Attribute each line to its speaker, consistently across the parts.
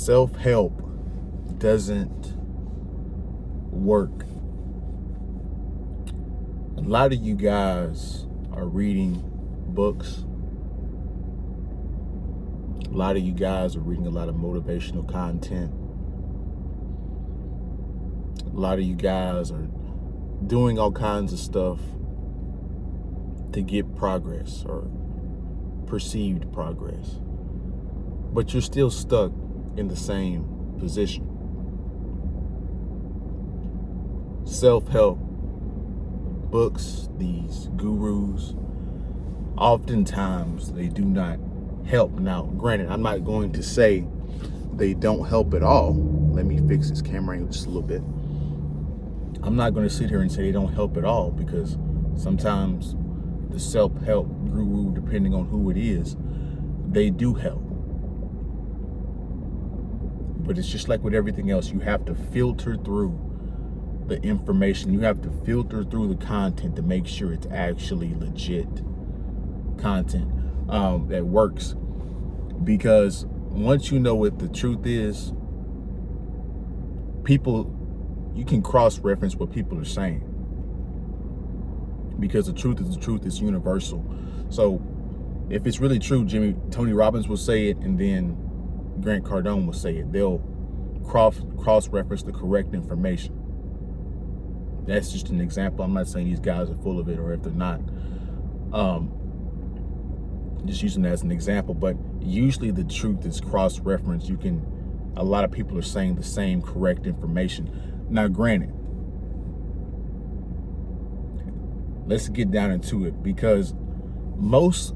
Speaker 1: Self-help doesn't work. A lot of you guys are reading books. A lot of you guys are reading a lot of motivational content. A lot of you guys are doing all kinds of stuff to get progress or perceived progress. But you're still stuck in the same position. Self-help books, these gurus, oftentimes they do not help. Now, granted, I'm not going to say they don't help at all. Let me fix this camera angle just a little bit. I'm not going to sit here and say they don't help at all, because sometimes the self-help guru, depending on who it is, they do help. But it's just like with everything else. You have to filter through the information. You have to filter through the content to make sure it's actually legit content that works. Because once you know what the truth is, you can cross-reference what people are saying. Because the truth is the truth. It's universal. So if it's really true, Tony Robbins will say it, and then Grant Cardone will say it. They'll cross-reference the correct information. That's just an example. I'm not saying these guys are full of it, or if they're not. Just using that as an example. But usually the truth is cross-referenced. A lot of people are saying the same correct information. Now, granted, let's get down into it, because most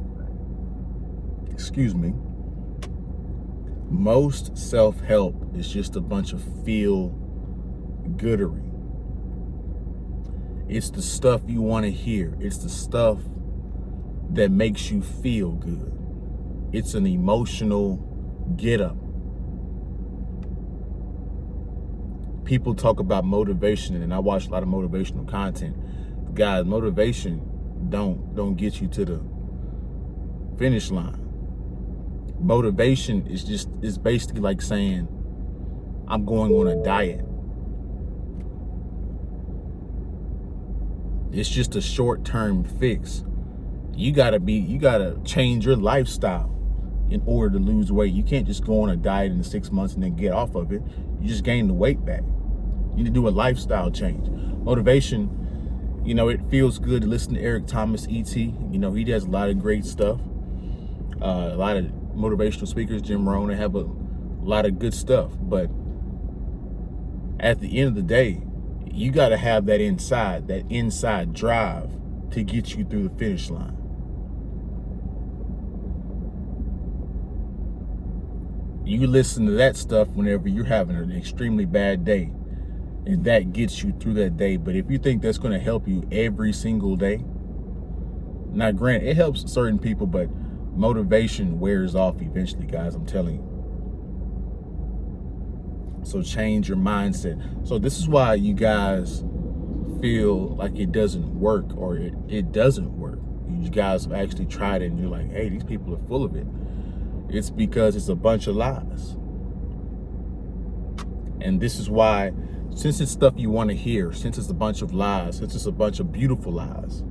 Speaker 1: self-help is just a bunch of feel-goodery. It's the stuff you want to hear. It's the stuff that makes you feel good. It's an emotional get-up. People talk about motivation, and I watch a lot of motivational content. Guys, motivation don't get you to the finish line. Motivation is basically like saying, I'm going on a diet. It's just a short-term fix. You gotta change your lifestyle in order to lose weight. You can't just go on a diet in 6 months and then get off of it. You just gain the weight back. You need to do a lifestyle change. Motivation, it feels good to listen to Eric Thomas, E.T. He does a lot of great stuff. A lot of motivational speakers, Jim Rohn, they have a lot of good stuff. But at the end of the day, you got to have that inside drive to get you through the finish line. You listen to that stuff whenever you're having an extremely bad day, and that gets you through that day. But if you think that's going to help you every single day, now granted, it helps certain people, but motivation wears off eventually, guys. I'm telling you. So change your mindset. So this is why you guys feel like it doesn't work, or it doesn't work. You guys have actually tried it and you're like, hey, these people are full of it. It's because it's a bunch of lies. And this is why, since it's stuff you want to hear, since it's a bunch of lies, since it's a bunch of beautiful lies.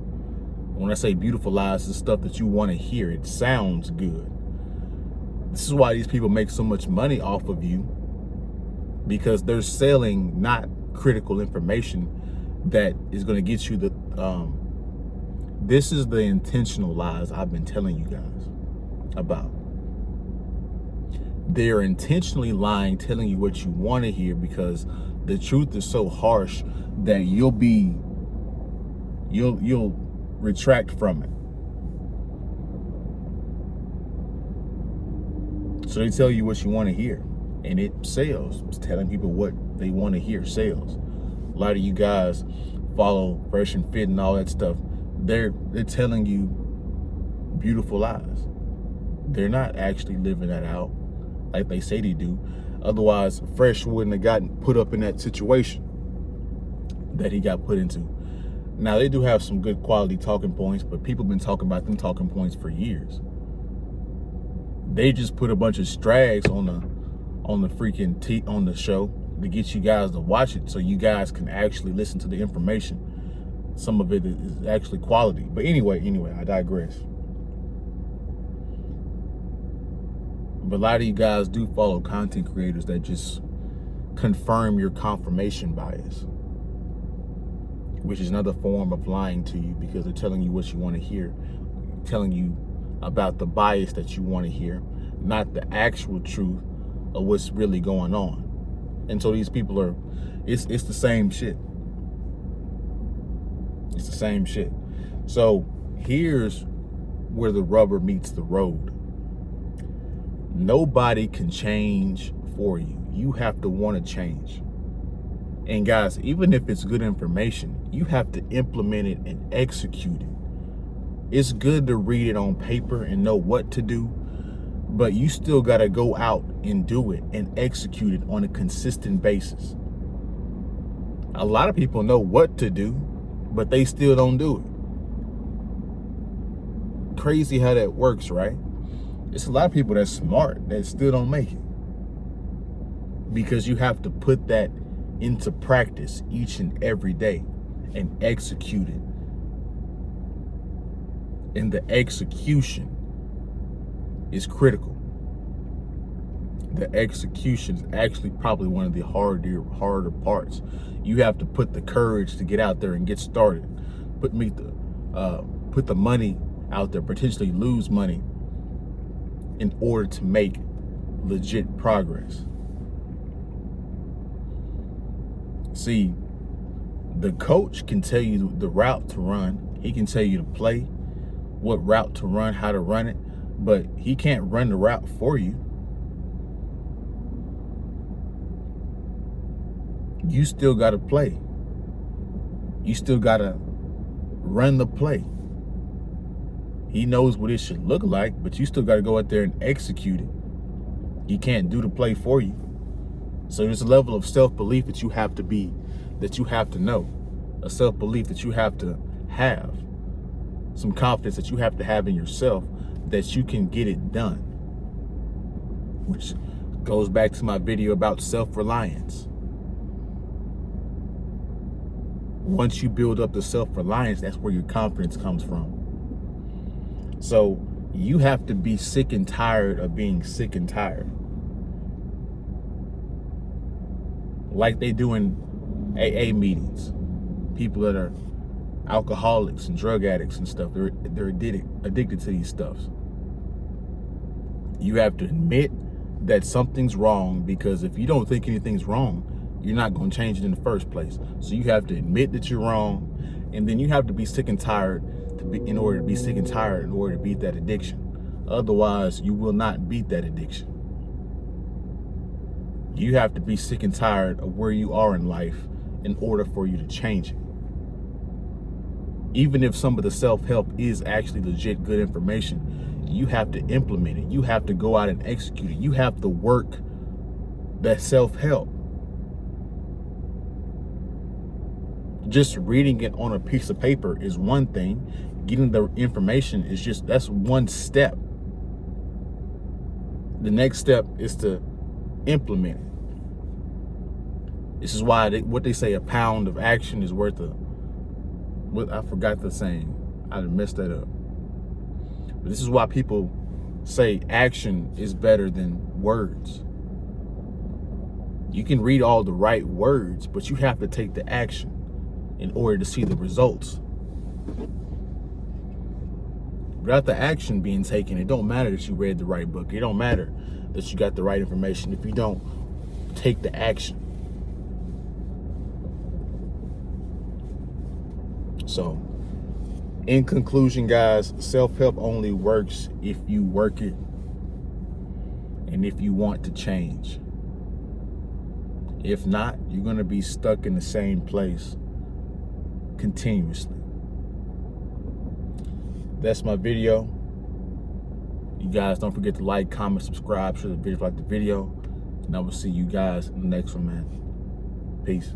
Speaker 1: When I say beautiful lies, it's stuff that you want to hear. It sounds good. This is why these people make so much money off of you, because they're selling not critical information that is going to get you the this is the intentional lies I've been telling you guys about. They're intentionally lying, telling you what you want to hear, because the truth is so harsh that you'll retract from it. So they tell you what you want to hear, and it sells. It's telling people what they want to hear sells. A lot of you guys follow Fresh and Fit and all that stuff. They're telling you beautiful lies. They're not actually living that out like they say they do. Otherwise, Fresh wouldn't have gotten put up in that situation that he got put into. Now, they do have some good quality talking points, but people have been talking about them talking points for years. They just put a bunch of strags on on the freaking on the show to get you guys to watch it so you guys can actually listen to the information. Some of it is actually quality. But anyway, I digress. But a lot of you guys do follow content creators that just confirm your confirmation bias, which is another form of lying to you, because they're telling you what you want to hear, telling you about the bias that you want to hear, not the actual truth of what's really going on. And so these people are, it's the same shit. It's the same shit. So here's where the rubber meets the road. Nobody can change for you. You have to want to change. And guys, even if it's good information, you have to implement it and execute it. It's good to read it on paper and know what to do, but you still got to go out and do it and execute it on a consistent basis. A lot of people know what to do, but they still don't do it. Crazy how that works, right? It's a lot of people that's smart that still don't make it, because you have to put that into practice each and every day and execute it. And the execution is critical. The execution is actually probably one of the harder parts. You have to put the courage to get out there and get started. Put the money out there, potentially lose money, in order to make legit progress. See, the coach can tell you the route to run. He can tell you to play, what route to run, how to run it, but he can't run the route for you. You still got to play. You still got to run the play. He knows what it should look like, but you still got to go out there and execute it. He can't do the play for you. So there's a level of self-belief that you have to know, a self-belief that you have to have, some confidence that you have to have in yourself that you can get it done, which goes back to my video about self-reliance. Once you build up the self-reliance, that's where your confidence comes from. So you have to be sick and tired of being sick and tired. Like they do in AA meetings. People that are alcoholics and drug addicts and stuff, they're addicted to these stuffs. You have to admit that something's wrong, because if you don't think anything's wrong, you're not going to change it in the first place. So you have to admit that you're wrong, and then you have to be sick and tired in order to beat that addiction. Otherwise, you will not beat that addiction. You have to be sick and tired of where you are in life in order for you to change it. Even if some of the self-help is actually legit good information, you have to implement it. You have to go out and execute it. You have to work that self-help. Just reading it on a piece of paper is one thing. Getting the information is that's one step. The next step is to implement it. This is why what they say, a pound of action is worth I forgot the saying. I messed that up. But this is why people say action is better than words. You can read all the right words, but you have to take the action in order to see the results. Without the action being taken, it don't matter that you read the right book. It don't matter that you got the right information if you don't take the action. So, in conclusion, guys, self-help only works if you work it and if you want to change. If not, you're going to be stuck in the same place continuously. That's my video. You guys don't forget to like, comment, subscribe, share the video, like the video, and I will see you guys in the next one, man. Peace.